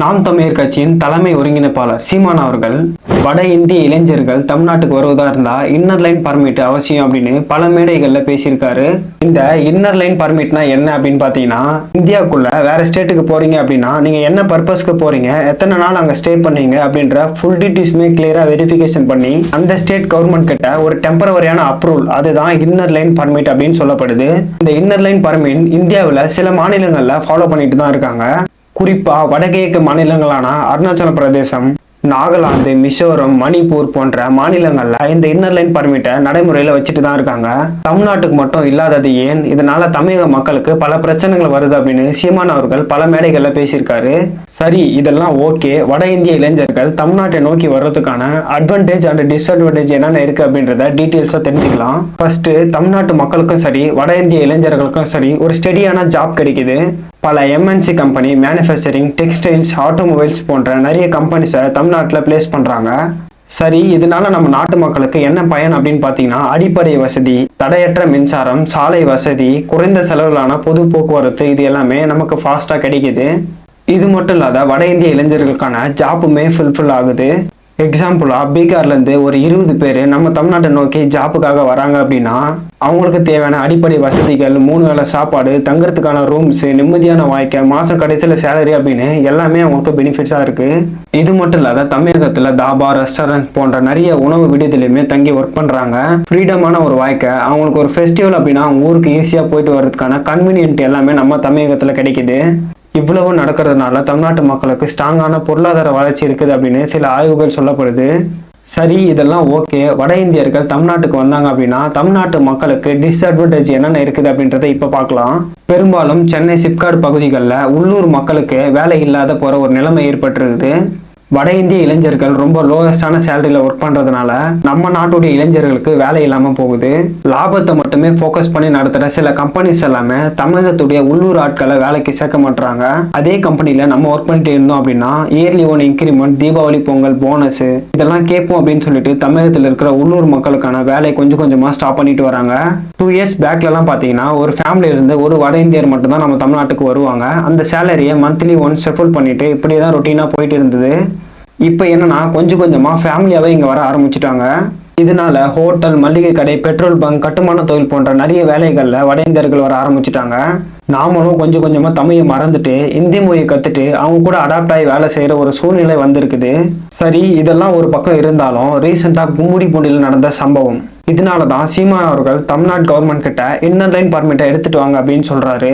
நாம் தமிழர் கட்சியின் தலைமை ஒருங்கிணைப்பாளர் சீமான் அவர்கள் வட இந்திய இளைஞர்கள் தமிழ்நாட்டுக்கு வருவதா இருந்தா இன்னர் லைன் பர்மிட் அவசியம் அப்படின்னு பல மேடைகள்ல பேசியிருக்காரு. இந்த இன்னர் லைன் பர்மிட்னா என்ன அப்படின்னு பாத்தீங்கன்னா, இந்தியாவுக்குள்ள வேற ஸ்டேட்டுக்கு போறீங்க அப்படின்னா நீங்க என்ன பர்பஸ்க்கு போறீங்க, எத்தனை நாள் அங்க ஸ்டே பண்ணீங்க அப்படின்ற ஃபுல் டீடைல்ஸுமே கிளியரா வெரிஃபிகேஷன் பண்ணி அந்த ஸ்டேட் கவர்மெண்ட் கிட்ட ஒரு டெம்பரவரியான அப்ரூவல், அதுதான் இன்னர் லைன் பர்மிட் அப்படின்னு சொல்லப்படுது. இந்த இன்னர் லைன் பர்மிட் இந்தியாவில் சில மாநிலங்கள்ல ஃபாலோ பண்ணிட்டு தான் இருக்காங்க. குறிப்பா வடகிழக்கு மாநிலங்களான அருணாச்சல பிரதேசம், நாகாலாந்து, மிசோரம், மணிப்பூர் போன்ற மாநிலங்கள்ல இந்த இன்னர் லைன் பர்மிட்டை நடைமுறையில வச்சுட்டு தான் இருக்காங்க. தமிழ்நாட்டுக்கு மட்டும் இல்லாதது ஏன், இதனால தமிழக மக்களுக்கு பல பிரச்சனைகள் வருது அப்படின்னு சீமான் அவர்கள் பல மேடைகள்ல பேசியிருக்காரு. சரி, இதெல்லாம் ஓகே. வட இந்திய இளைஞர்கள் தமிழ்நாட்டை நோக்கி வர்றதுக்கான அட்வான்டேஜ் அண்ட் டிஸ்அட்வான்டேஜ் என்னென்ன இருக்கு அப்படின்றத டீட்டெயில்ஸா தெரிஞ்சுக்கலாம். ஃபர்ஸ்ட், தமிழ்நாட்டு மக்களுக்கும் சரி வட இந்திய இளைஞர்களுக்கும் சரி ஒரு ஸ்டெடியான ஜாப் கிடைக்குது. பல MNC company, manufacturing, textiles, automobiles போன்ற நிறைய கம்பெனிஸை தமிழ்நாட்டில் பிளேஸ் பண்றாங்க. சரி, இதனால நம்ம நாட்டு மக்களுக்கு என்ன பயன் அப்படின்னு பார்த்தீங்கன்னா, அடிப்படை வசதி, தடையற்ற மின்சாரம், சாலை வசதி, குறைந்த செலவிலான பொது போக்குவரத்து, இது எல்லாமே நமக்கு ஃபாஸ்டா கிடைக்குது. இது மட்டும் இல்லாத வட இந்திய இளைஞர்களுக்கான ஜாப்புமே ஃபுல்ஃபில் ஆகுது. எக்ஸாம்பிளா, பீகார்லேருந்து ஒரு 20 பேர் நம்ம தமிழ்நாட்டை நோக்கி ஜாப்புக்காக வராங்க அப்படின்னா அவங்களுக்கு தேவையான அடிப்படை வசதிகள், 3 வேளை சாப்பாடு, தங்குறதுக்கான ரூம்ஸ், நிம்மதியான வாழ்க்கை, மாசம் கடைசியில் சேலரி அப்படின்னு எல்லாமே அவங்களுக்கு பெனிஃபிட்ஸா இருக்கு. இது மட்டும் இல்லாத தமிழகத்துல தாபா, ரெஸ்டாரண்ட் போன்ற நிறைய உணவு விடுதியிலுமே தங்கி ஒர்க் பண்றாங்க. ஃப்ரீடமான ஒரு வாழ்க்கை. அவங்களுக்கு ஒரு ஃபெஸ்டிவல் அப்படின்னா அவங்க ஊருக்கு ஈஸியா போயிட்டு வர்றதுக்கான கன்வீனியன்ட் எல்லாமே நம்ம தமிழகத்துல கிடைக்குது. இவ்வளவு நடக்கிறதுனால தமிழ்நாட்டு மக்களுக்கு ஸ்ட்ராங்கான பொருளாதார வளர்ச்சி இருக்குது அப்படின்னு சில ஆய்வுகள் சொல்லப்படுது. சரி, இதெல்லாம் ஓகே. வட இந்தியர்கள் தமிழ்நாட்டுக்கு வந்தாங்க அப்படின்னா தமிழ்நாட்டு மக்களுக்கு டிஸ்அட்வான்டேஜ் என்னென்ன இருக்குது அப்படின்றத இப்ப பார்க்கலாம். பெரும்பாலும் சென்னை சிப்காட் பகுதிகளில் உள்ளூர் மக்களுக்கு வேலை இல்லாத போற ஒரு நிலைமை ஏற்பட்டிருக்குது. வட இந்திய இளைஞர்கள் ரொம்ப லோயஸ்டான சேலரியில ஒர்க் பண்றதுனால நம்ம நாட்டுடைய இளைஞர்களுக்கு வேலை இல்லாம போகுது. லாபத்தை மட்டுமே போக்கஸ் பண்ணி நடத்துற சில கம்பெனிஸ் எல்லாமே தமிழகத்துடைய உள்ளூர் ஆட்களை வேலைக்கு சேர்க்க மாட்டாங்க. அதே கம்பெனில நம்ம ஒர்க் பண்ணிட்டு இருந்தோம் அப்படின்னா early 1 increment, Deepavali, Pongal, bonus இதெல்லாம் கேட்போம் அப்படின்னு சொல்லிட்டு தமிழகத்தில் இருக்கிற உள்ளூர் மக்களுக்கான வேலை கொஞ்சம் கொஞ்சமா ஸ்டாப் பண்ணிட்டு வராங்க. 2 இயர்ஸ் பேக்ல எல்லாம் பாத்தீங்கன்னா ஒரு ஃபேமிலி இருந்து ஒரு வட இந்தியர் மட்டும் தான் நம்ம தமிழ்நாட்டுக்கு வருவாங்க. அந்த சேலரியை மந்த்லி ஒன்ஸ் செட்டில் பண்ணிட்டு இப்படிதான் ரொட்டீனா போயிட்டு இருந்தது. இப்போ என்னன்னா கொஞ்சம் கொஞ்சமா ஃபேமிலியாவே இங்க வர ஆரம்பிச்சுட்டாங்க. இதனால ஹோட்டல், மளிகை கடை, பெட்ரோல் பங்க், கட்டுமான தொழில் போன்ற நிறைய வேலைகள்ல வட இந்தியர்கள் வர ஆரம்பிச்சுட்டாங்க. நாமளும் கொஞ்சம் கொஞ்சமா தமிழை மறந்துட்டு இந்தி மொழியை கத்துட்டு அவங்க கூட அடாப்ட் ஆகி வேலை செய்யற ஒரு சூழ்நிலை வந்திருக்குது. சரி, இதெல்லாம் ஒரு பக்கம் இருந்தாலும் ரீசெண்டா கும்மிடிப்பூண்டியில் நடந்த சம்பவம், இதனாலதான் சீமான் அவர்கள் தமிழ்நாடு கவர்மெண்ட் கிட்ட இன்னர் லைன் பர்மிட்டை எடுத்துட்டு வாங்க அப்படின்னு சொல்றாரு.